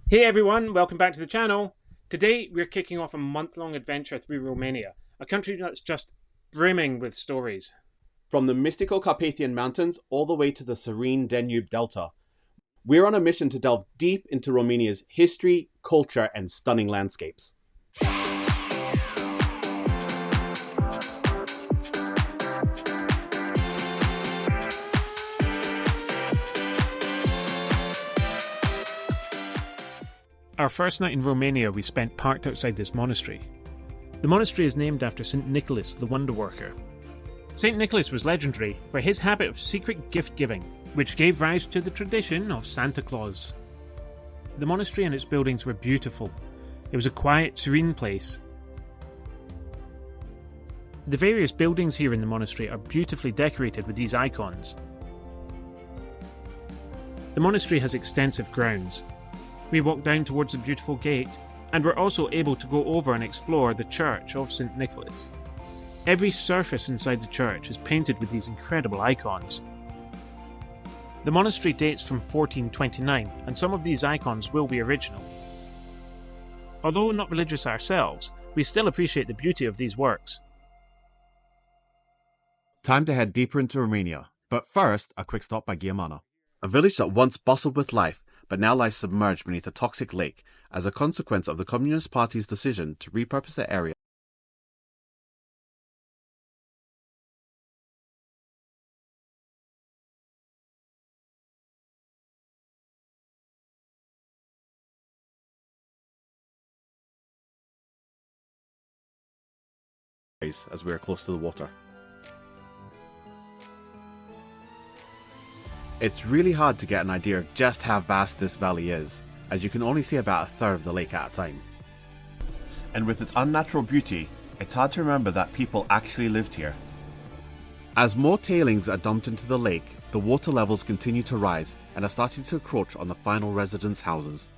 Hey everyone, welcome back to the channel. Today we're kicking off a month-long adventure through Romania, a country that's just brimming with stories. From the mystical Carpathian Mountains all the way to the serene Danube Delta, we're on a mission to delve deep into Romania's history, culture, and stunning landscapes. Our first night in Romania we spent parked outside this monastery. The monastery is named after St. Nicholas the Wonder Worker. St. Nicholas was legendary for his habit of secret gift-giving, which gave rise to the tradition of Santa Claus. The monastery and its buildings were beautiful. It was a quiet, serene place. The various buildings here in the monastery are beautifully decorated with these icons. The monastery has extensive grounds. We walked down towards the beautiful gate, and were also able to go over and explore the church of St. Nicholas. Every surface inside the church is painted with these incredible icons. The monastery dates from 1429, and some of these icons will be original. Although not religious ourselves, we still appreciate the beauty of these works. Time to head deeper into Romania, but first, a quick stop by Geamana, a village that once bustled with life, but now lies submerged beneath a toxic lake as a consequence of the Communist Party's decision to repurpose the area. As we are close to the water. It's really hard to get an idea of just how vast this valley is, as you can only see about a third of the lake at a time. And with its unnatural beauty, it's hard to remember that people actually lived here. As more tailings are dumped into the lake, the water levels continue to rise and are starting to encroach on the final residents' houses.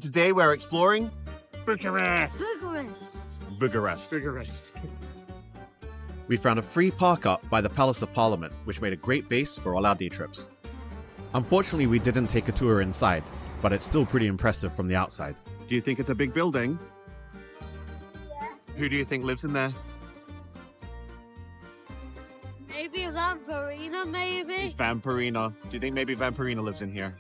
Today we're exploring Bucharest! Bucharest. We found a free park-up by the Palace of Parliament, which made a great base for all our day trips. Unfortunately, we didn't take a tour inside, but it's still pretty impressive from the outside. Do you think it's a big building? Yeah. Who do you think lives in there? Maybe Vampirina, maybe? Vampirina. Do you think maybe Vampirina lives in here?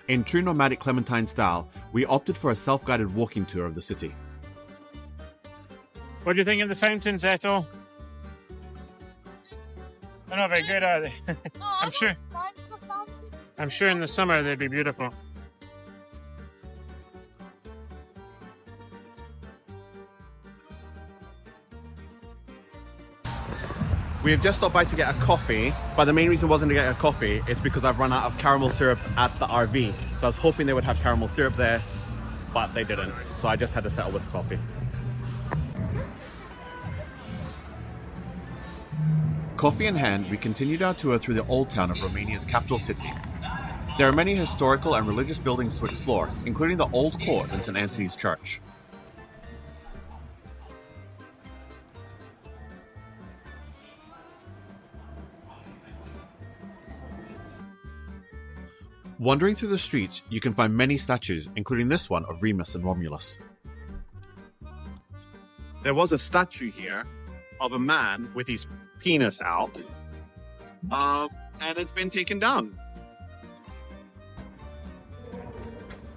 In true nomadic Clementine style, we opted for a self-guided walking tour of the city. What do you think of the fountains, Eto? They're not very good, are they? I'm sure. I'm sure in the summer they'd be beautiful. We have just stopped by to get a coffee, but the main reason wasn't to get a coffee, it's because I've run out of caramel syrup at the RV. So I was hoping they would have caramel syrup there, but they didn't. So I just had to settle with coffee. Coffee in hand, we continued our tour through the old town of Romania's capital city. There are many historical and religious buildings to explore, including the old court and St. Anthony's Church. Wandering through the streets, you can find many statues, including this one of Remus and Romulus. There was a statue here of a man with his penis out, and it's been taken down.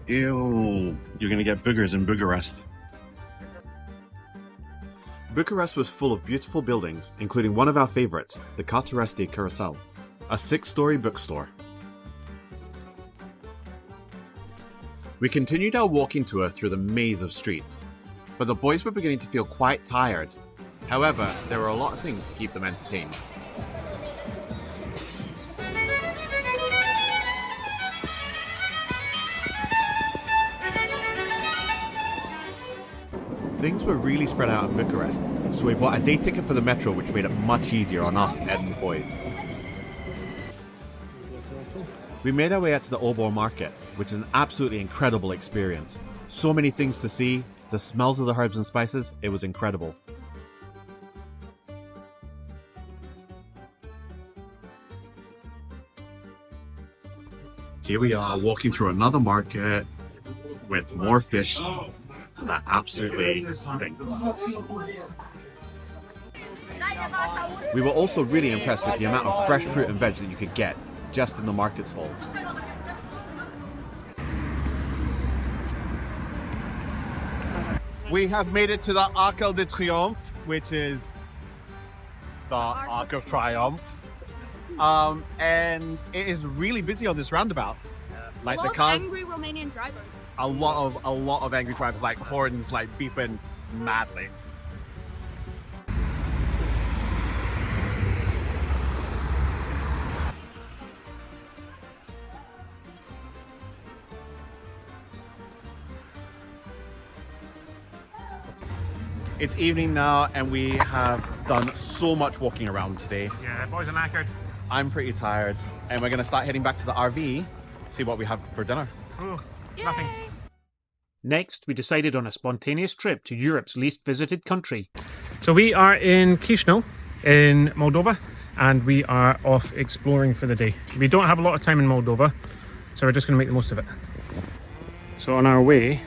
Ew, you're gonna get boogers in Bucharest. Bucharest was full of beautiful buildings, including one of our favorites, the Cartereste Carousel, a 6-story bookstore. We continued our walking tour through the maze of streets, but the boys were beginning to feel quite tired. However, there were a lot of things to keep them entertained. Things were really spread out in Bucharest, so we bought a day ticket for the metro, which made it much easier on us and the boys. We made our way out to the Obor market, which is an absolutely incredible experience. So many things to see, the smells of the herbs and spices, it was incredible. Here we are walking through another market with more fish that absolutely stinks. We were also really impressed with the amount of fresh fruit and veg that you could get just in the market stalls. We have made it to the Arc de Triomphe, which is the Arc of Triumph. And it is really busy on this roundabout. Like a lot the cars, of angry Romanian drivers. a lot of angry drivers, like horns, like beeping madly. It's evening now, and we have done so much walking around today. Yeah, boys are knackered. I'm pretty tired, and we're gonna start heading back to the RV, see what we have for dinner. Oh, nothing. Next, we decided on a spontaneous trip to Europe's least visited country. So we are in Chisinau, in Moldova, and we are off exploring for the day. We don't have a lot of time in Moldova, so we're just going to make the most of it. So on our way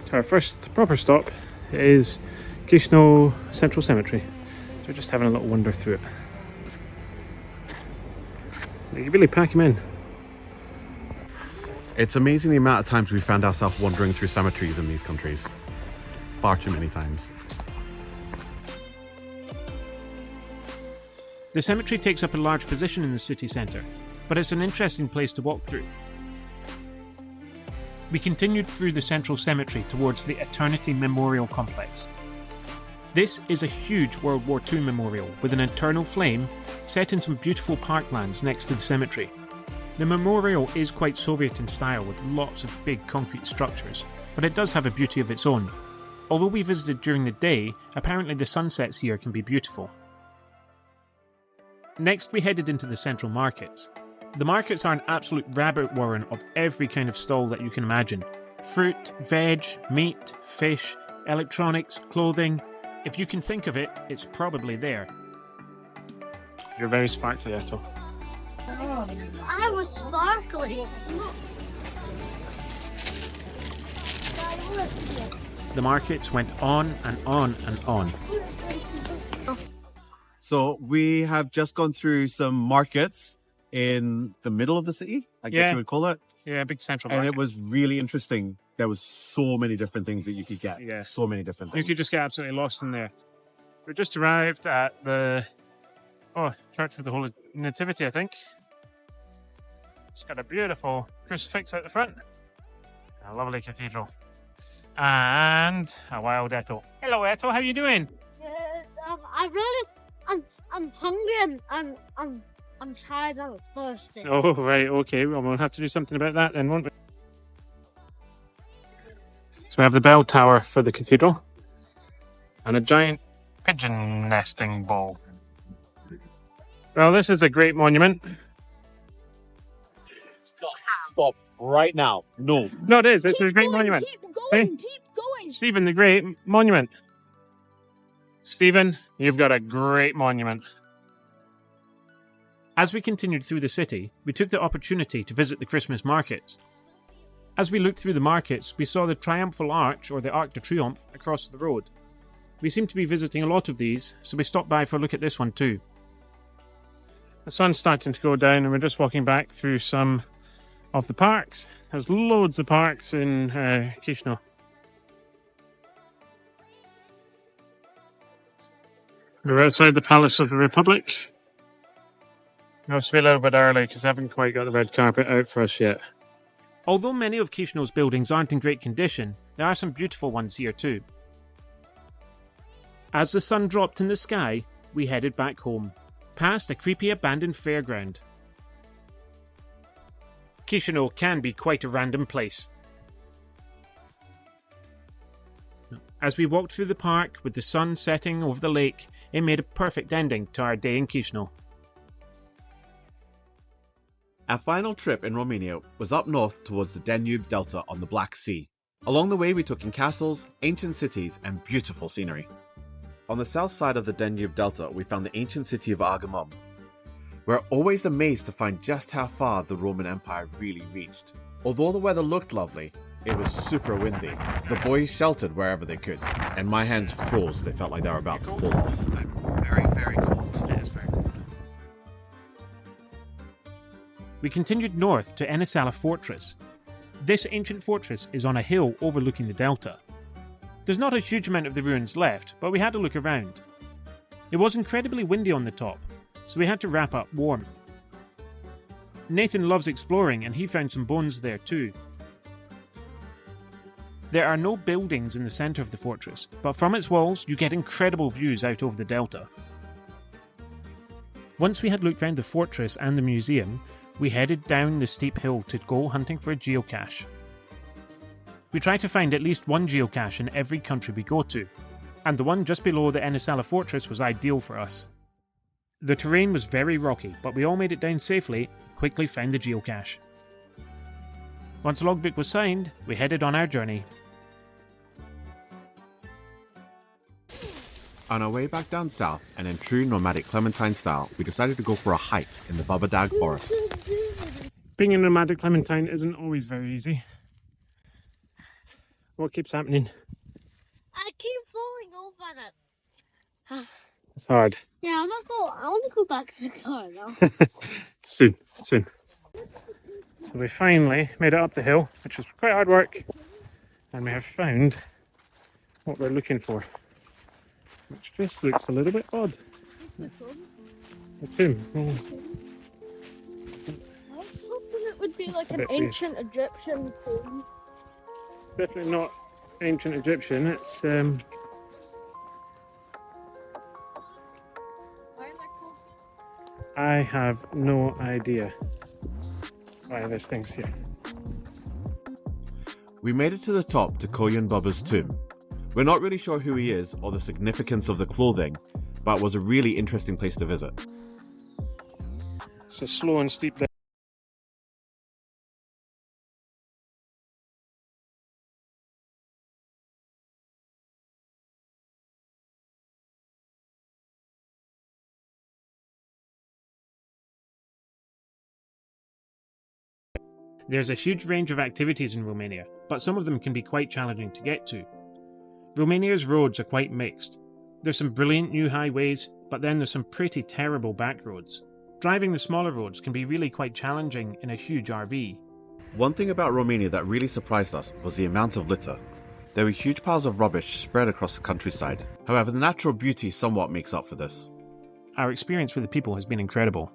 to our first proper stop is Chisinau Central Cemetery. So we're just having a little wander through it. You can really pack them in. It's amazing the amount of times we found ourselves wandering through cemeteries in these countries. Far too many times. The cemetery takes up a large position in the city centre, but it's an interesting place to walk through. We continued through the central cemetery towards the Eternity Memorial Complex. This is a huge World War II memorial with an eternal flame set in some beautiful parklands next to the cemetery. The memorial is quite Soviet in style with lots of big concrete structures, but it does have a beauty of its own. Although we visited during the day, apparently the sunsets here can be beautiful. Next we headed into the central markets. The markets are an absolute rabbit warren of every kind of stall that you can imagine. Fruit, veg, meat, fish, electronics, clothing. If you can think of it, it's probably there. You're very sparkly, Eto. I was sparkly. The markets went on and on and on. So we have just gone through some markets in the middle of the city, I guess you would call it. Yeah, big central And market. it was really interesting. There was so many different things that you could get. Yeah. So many different You things. could just get absolutely lost in there. We just arrived at the Church of the Holy Nativity, I think. It's got a beautiful crucifix out the front. A lovely cathedral. And a wild Eto. Hello Eto, how you doing? I'm hungry and I'm tired and I'm thirsty. Oh, right, okay. Well, we'll have to do something about that then, won't we? So we have the bell tower for the cathedral. And a giant pigeon nesting ball. Well, this is a great monument. Stop right now. No. No, it is. It's a great monument. Keep going, Hey. keep going. Stephen, the Great Monument. Stephen, you've got a great monument. As we continued through the city, we took the opportunity to visit the Christmas markets. As we looked through the markets, we saw the Triumphal Arch, or the Arc de Triomphe, across the road. We seemed to be visiting a lot of these, so we stopped by for a look at this one too. The sun's starting to go down and we're just walking back through some of the parks. There's loads of parks in Chisinau. We're outside the Palace of the Republic. We have to be a little bit early because I haven't quite got the red carpet out for us yet. Although many of Chisinau's buildings aren't in great condition, there are some beautiful ones here too. As the sun dropped in the sky, we headed back home, past a creepy abandoned fairground. Chisinau can be quite a random place. As we walked through the park with the sun setting over the lake, it made a perfect ending to our day in Chisinau. Our final trip in Romania was up north towards the Danube Delta on the Black Sea. Along the way we took in castles, ancient cities and beautiful scenery. On the south side of the Danube Delta we found the ancient city of Argamum. We're always amazed to find just how far the Roman Empire really reached. Although the weather looked lovely, it was super windy. The boys sheltered wherever they could, and my hands froze. They felt like they were about to fall off. I'm very, very cold. It is very cold. We continued north to Enisala Fortress. This ancient fortress is on a hill overlooking the delta. There's not a huge amount of the ruins left, but we had to look around. It was incredibly windy on the top, so we had to wrap up warm. Nathan loves exploring and he found some bones there too. There are no buildings in the centre of the fortress, but from its walls you get incredible views out over the delta. Once we had looked round the fortress and the museum, we headed down the steep hill to go hunting for a geocache. We try to find at least one geocache in every country we go to, and the one just below the Enisala Fortress was ideal for us. The terrain was very rocky, but we all made it down safely and quickly found the geocache. Once the logbook was signed, we headed on our journey. On our way back down south, and in true nomadic Clementine style, we decided to go for a hike in the Babadag forest. Being a nomadic Clementine isn't always very easy. What keeps happening? I keep falling over it. It's hard. Yeah, I want to go back to the car now. Soon. So we finally made it up the hill, which was quite hard work, and we have found what we're looking for, which just looks a little bit odd. A tomb. Oh, I was hoping it would be like a an bit weird. ancient Egyptian tomb. definitely not ancient Egyptian. It's Why are they called? I have no idea why this thing's here. We made it to the top to Koyun Baba's tomb. We're not really sure who he is or the significance of the clothing, but it was a really interesting place to visit. It's a slow and steep. There's a huge range of activities in Romania, but some of them can be quite challenging to get to. Romania's roads are quite mixed. There's some brilliant new highways, but then there's some pretty terrible back roads. Driving the smaller roads can be really quite challenging in a huge RV. One thing about Romania that really surprised us was the amount of litter. There were huge piles of rubbish spread across the countryside. However, the natural beauty somewhat makes up for this. Our experience with the people has been incredible.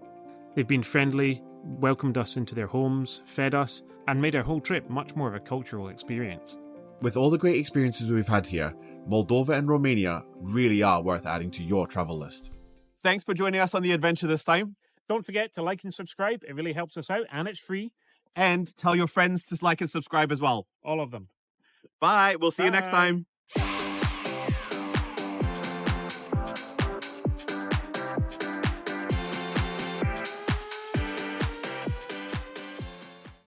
They've been friendly, welcomed us into their homes, fed us, and made our whole trip much more of a cultural experience. With all the great experiences we've had here, Moldova and Romania really are worth adding to your travel list. Thanks for joining us on the adventure this time. Don't forget to like and subscribe, it really helps us out and it's free. And tell your friends to like and subscribe as well. All of them. Bye. We'll see you next Bye. time.